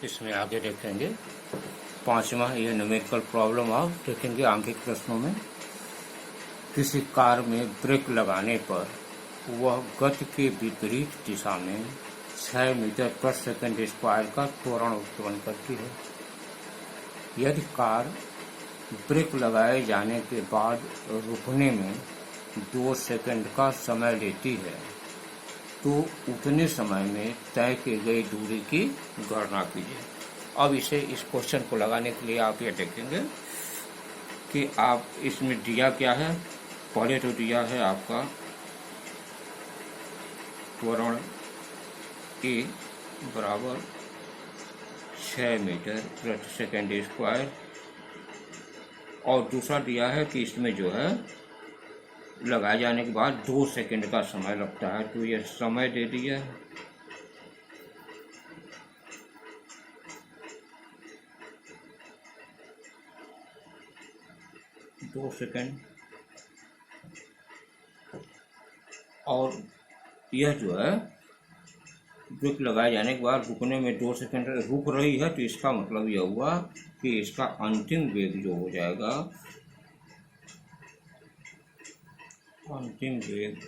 इसमें आगे देखेंगे पांचवा, ये न्यूमेरिकल प्रॉब्लम आप देखेंगे आंकिक प्रश्नों में। किसी कार में ब्रेक लगाने पर वह गति के विपरीत दिशा में 6 मीटर प्रति सेकंड स्क्वायर का त्वरण उत्पन्न करती है। यदि कार ब्रेक लगाए जाने के बाद रुकने में 2 सेकंड का समय लेती है तो उतने समय में तय की गई दूरी की गणना कीजिए। अब इस क्वेश्चन को लगाने के लिए आप ये देखेंगे कि आप इसमें दिया क्या है। पहले तो दिया है आपका त्वरण ए बराबर 6 मीटर प्रति सेकंड स्क्वायर, और दूसरा दिया है कि इसमें जो है लगाए जाने के बाद 2 सेकंड का समय लगता है, तो ये समय दे दिया है। दो सेकंड, और यह जो है ब्रेक लगाए जाने के बाद रुकने में 2 सेकंड रुक रही है, तो इसका मतलब यह हुआ कि इसका अंतिम वेग जो हो जाएगा, अंतिम वेग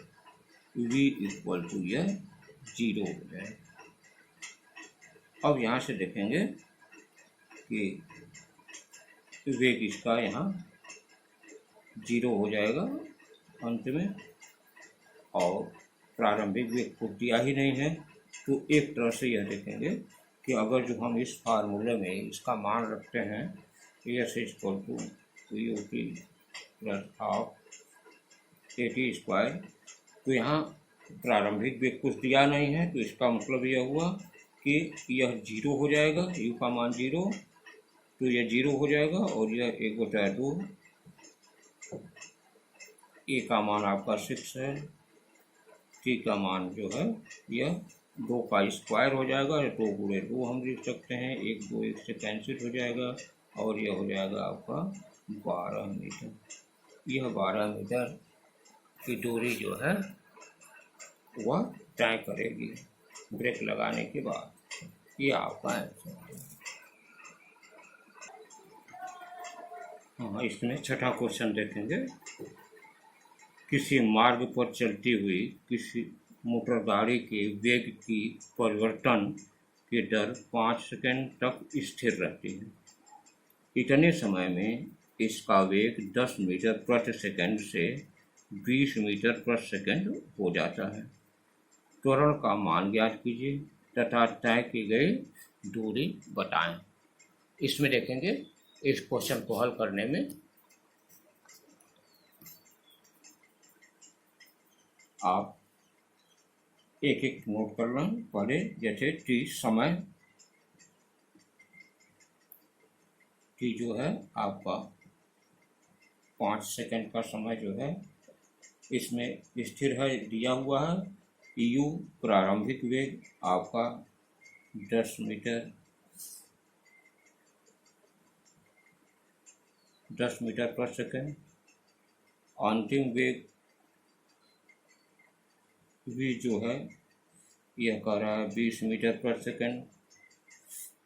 v इक्वल टू यह 0 हो जाए। अब यहाँ से देखेंगे कि वेग इसका यहाँ 0 हो जाएगा अंत में, और प्रारंभिक वेग को दिया ही नहीं है, तो एक तरह से यह देखेंगे कि अगर जो हम इस फार्मूले में इसका मान रखते हैं s equal to u t plus half a t square, तो यहाँ प्रारंभिक वेग कुछ दिया नहीं है, तो इसका मतलब यह हुआ कि यह 0 हो जाएगा, u का मान 0, तो यह 0 हो जाएगा, और यह 1/2, ए का मान आपका 6 है, टी का मान जो है यह 2 का स्क्वायर हो जाएगा, 2 गुणे 2 हम लिख सकते हैं, 1 2 1 से कैंसिल हो जाएगा, और यह हो जाएगा आपका 12 मीटर। यह 12 मीटर की दूरी जो है वह तय करेगी ब्रेक लगाने के बाद। ये आपका आंसर है। हाँ, इसमें छठा क्वेश्चन देखेंगे। किसी मार्ग पर चलती हुई किसी मोटर गाड़ी के वेग की परिवर्तन की दर 5 सेकंड तक स्थिर रहती है। इतने समय में इसका वेग 10 मीटर प्रति सेकंड से 20 मीटर प्रति सेकंड हो जाता है। त्वरण का मान ज्ञात कीजिए तथा तय की गई दूरी बताएं। इसमें देखेंगे इस क्वेश्चन को हल करने में आप एक एक नोट कर लें। पहले जैसे टी समय, टी जो है आपका 5 सेकंड का समय जो है इसमें स्थिर है, दिया हुआ है। यू प्रारंभिक वेग आपका 10 मीटर प्रति सेकंड, अंतिम वेग v जो है यह कह रहा है 20 मीटर प्रति सेकंड,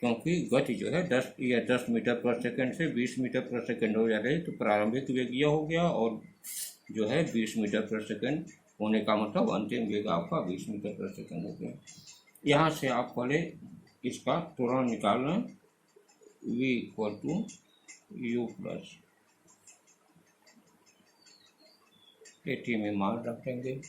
क्योंकि गति जो है 10 मीटर प्रति सेकंड से 20 मीटर प्रति सेकंड हो जाएगी, तो प्रारंभिक वेग यह हो गया, और जो है 20 मीटर प्रति सेकंड होने का मतलब अंतिम वेग आपका 20 मीटर प्रति सेकंड हो गया। यहाँ से आप पहले इसका त्वरण निकालना, v equal to u plus a t में मान रखेंगे।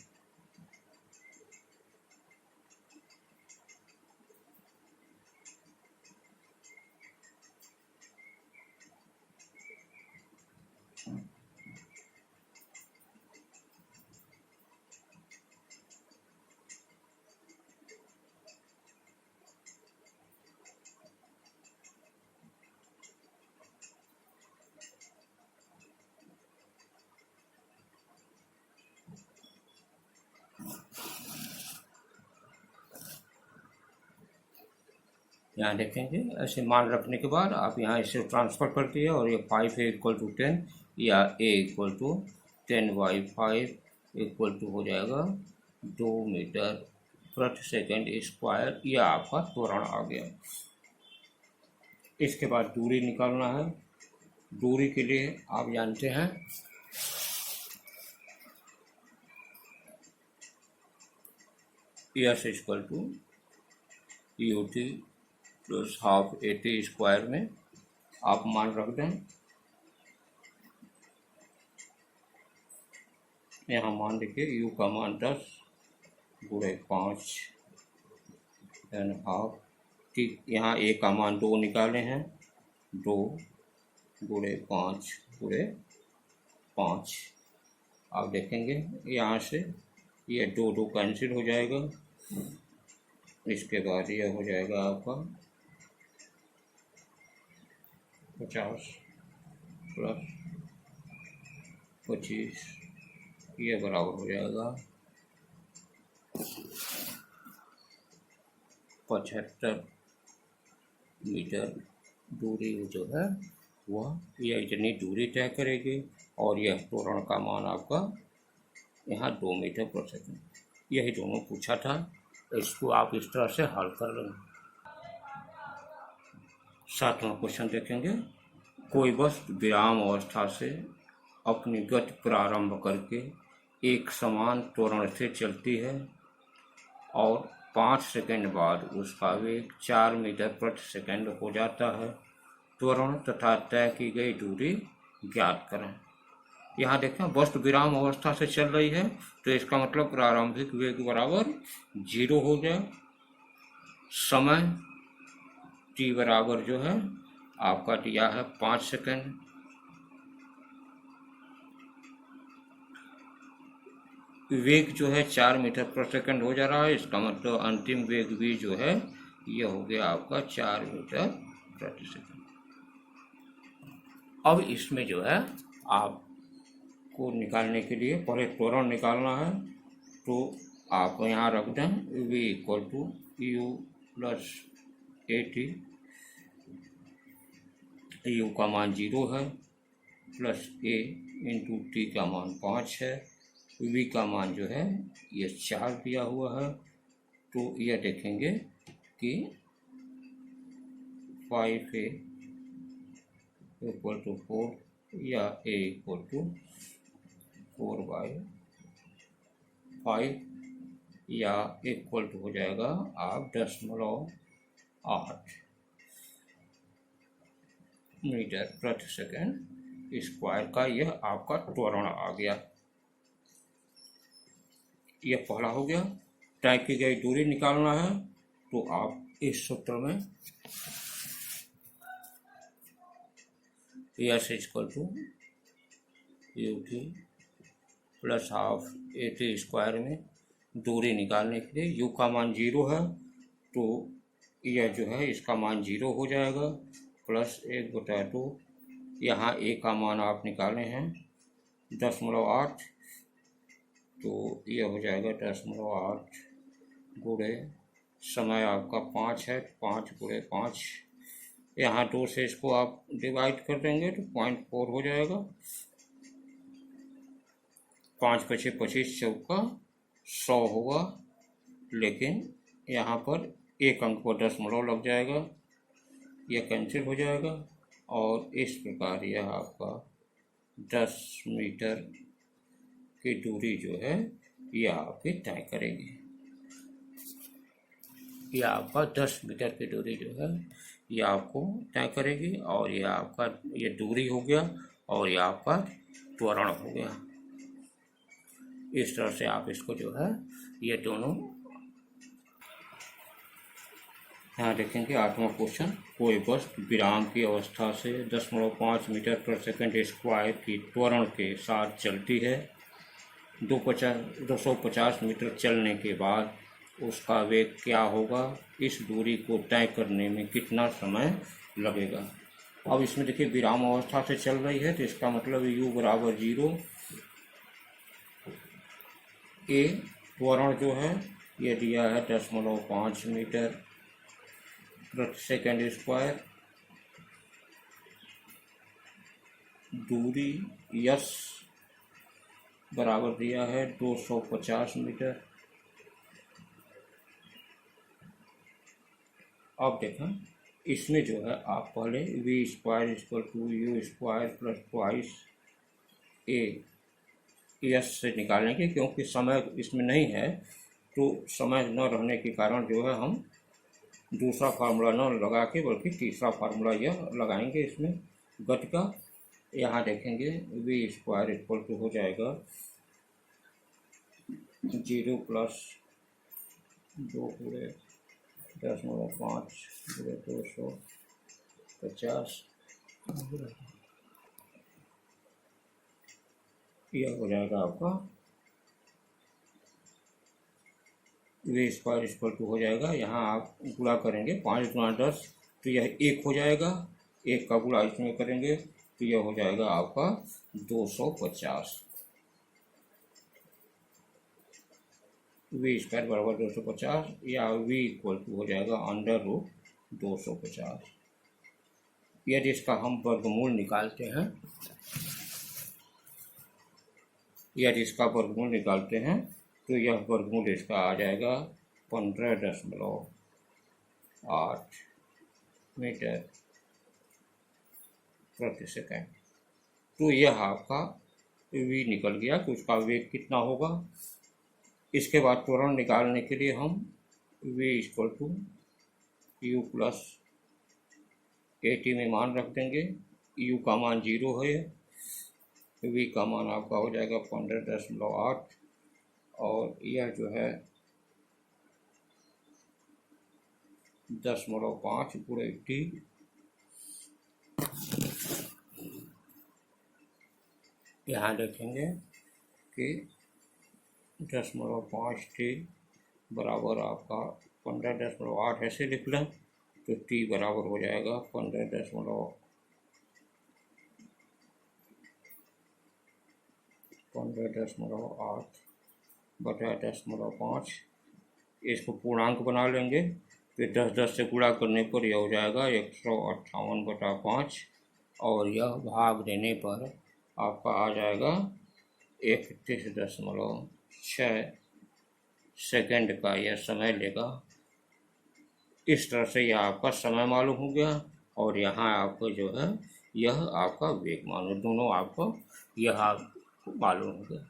यहाँ देखेंगे ऐसे मान रखने के बाद आप यहाँ इसे ट्रांसफर कर दिए, और ये 5 है इक्वल टू 10, या a equal to 10/5 equal to हो जाएगा 2 मीटर प्रति सेकंड स्क्वायर। यह आपका त्वरण आ गया। इसके बाद दूरी निकालना है। दूरी के लिए आप जानते हैं s equal to u t plus half a t square में आप मान रख दें। यहाँ मान देखिए यू का मान 10 गुणे 5 एंड हाफ। ठीक, यहाँ ए का मान 2 निकाले हैं, 2 गुणे 5 गुणे 5। आप देखेंगे यहाँ से ये 2 कैंसिल हो जाएगा। इसके बाद ये हो जाएगा आपका 50 प्लस 25, ये बराबर हो जाएगा 75 मीटर। दूरी जो है वह यह इतनी दूरी तय करेगी और यह त्वरण का मान आपका यहाँ 2 मीटर पर सेकंड। यही दोनों पूछा था, इसको आप इस तरह से हल कर लेंगे। 7वां क्वेश्चन देखेंगे। कोई वस्तु विराम अवस्था से अपनी गति प्रारंभ करके एक समान त्वरण से चलती है और 5 सेकंड बाद उसका वेग 4 मीटर प्रति सेकंड हो जाता है। त्वरण तथा तय की गई दूरी ज्ञात करें। यहाँ देखें वस्तु विराम अवस्था से चल रही है तो इसका मतलब प्रारंभिक वेग बराबर 0 हो जाए। समय t बराबर जो है आपका दिया है 5 सेकंड। वेग जो है 4 मीटर प्रति सेकंड हो जा रहा है, इसका मतलब अंतिम वेग भी जो है यह हो गया आपका 4 मीटर प्रति सेकंड। अब इसमें जो है आपको निकालने के लिए पहले त्वरण निकालना है, तो आप यहाँ रख दें v equal to u plus a t. U का मान 0 है प्लस ए इंटू टी का मान 5 है। v का मान जो है ये 4 दिया हुआ है, तो यह देखेंगे कि 5a इक्वल टू 4 या a इक्वल टू 4/5 या इक्वल टू हो जाएगा आप 10.8 मीटर प्रति सेकंड स्क्वायर का यह आपका त्वरण आ गया। यह पहला हो गया। तय की गई दूरी निकालना है, तो आप इस सूत्र में s equal to u t plus half a t square में दूरी निकालने के लिए यू का मान 0 है, तो यह जो है इसका मान 0 हो जाएगा प्लस 1/2। यहाँ ए का मान आप निकाले हैं 10.8, तो यह हो जाएगा 10.8 गुणे समय आपका 5 है, 5 गुणे 5। यहाँ 2 से इसको आप डिवाइड कर देंगे तो 0.4 हो जाएगा। 5 × 6 25 चौका 100 होगा, लेकिन यहाँ पर एक अंक पर 10 लग जाएगा, यह कैंसिल हो जाएगा और इस प्रकार यह आपका 10 मीटर की दूरी जो है यह आपकी तय करेगी। यह आपका 10 मीटर की दूरी जो है यह आपको तय करेगी और यह आपका ये दूरी हो गया और यह आपका त्वरण हो गया। इस तरह से आप इसको जो है ये दोनों यहाँ देखेंगे। 8वां क्वेश्चन। कोई वस्तु विराम की अवस्था से 10.5 मीटर प्रति सेकंड स्क्वायर की त्वरण के साथ चलती है। 250 मीटर चलने के बाद उसका वेग क्या होगा, इस दूरी को तय करने में कितना समय लगेगा। अब इसमें देखिए विराम अवस्था से चल रही है तो इसका मतलब u बराबर 0। ए त्वरण जो है ये दिया है 10.5 मीटर प्रति सेकंड स्क्वायर। दूरी यस बराबर दिया है 250 मीटर। अब देखें इसमें जो है आप पहले v square equal to u square plus twice a s से निकालेंगे, क्योंकि समय इसमें नहीं है तो समय न रहने के कारण जो है हम दूसरा फार्मूला न लगा के बल्कि तीसरा फार्मूला यह लगाएंगे इसमें गति का। यहाँ देखेंगे वी स्क्वायर इक्वल टू हो जाएगा 0 प्लस 2 पूरे 10.5 पूरे 250 यह हो जाएगा आपका वी स्क्वायर इक्वल टू हो जाएगा। यहाँ आप गुणा करेंगे 5 गुणा 10 तो यह 1 हो जाएगा, 1 का गुणा इसमें करेंगे तो यह हो जाएगा आपका 250। वी स्क्वायर बराबर 250 या वी इक्वल टू हो जाएगा अंडर रूट 250। यदि इसका हम वर्गमूल निकालते हैं, यदि इसका वर्गमूल निकालते हैं तो यह वर्गमूल इसका आ जाएगा 15.8 मीटर प्रति सेकंड। तो यह आपका वी निकल गया कि उसका वेग कितना होगा। इसके बाद त्वरण निकालने के लिए हम v equal to u plus 80 में मान रख देंगे। यू का मान 0 है, वी का मान आपका हो जाएगा 15.8 और यह जो है 10.5 पूरे 80। यहाँ देखेंगे कि 10.5 टी बराबर आपका 15.8 ऐसे लिख लें तो टी बराबर हो जाएगा 15.8 बटा 10.5। इसको पूर्णांक बना लेंगे तो 10 से गुणा करने पर यह हो जाएगा 158/5 और यह भाग देने पर आपका आ जाएगा 31.6 सेकंड का यह समय लेगा। इस तरह से यह आपका समय मालूम हो गया और यहाँ आपको जो है यह आपका वेग मालूम, दोनों आपको यह आपको मालूम हो गया।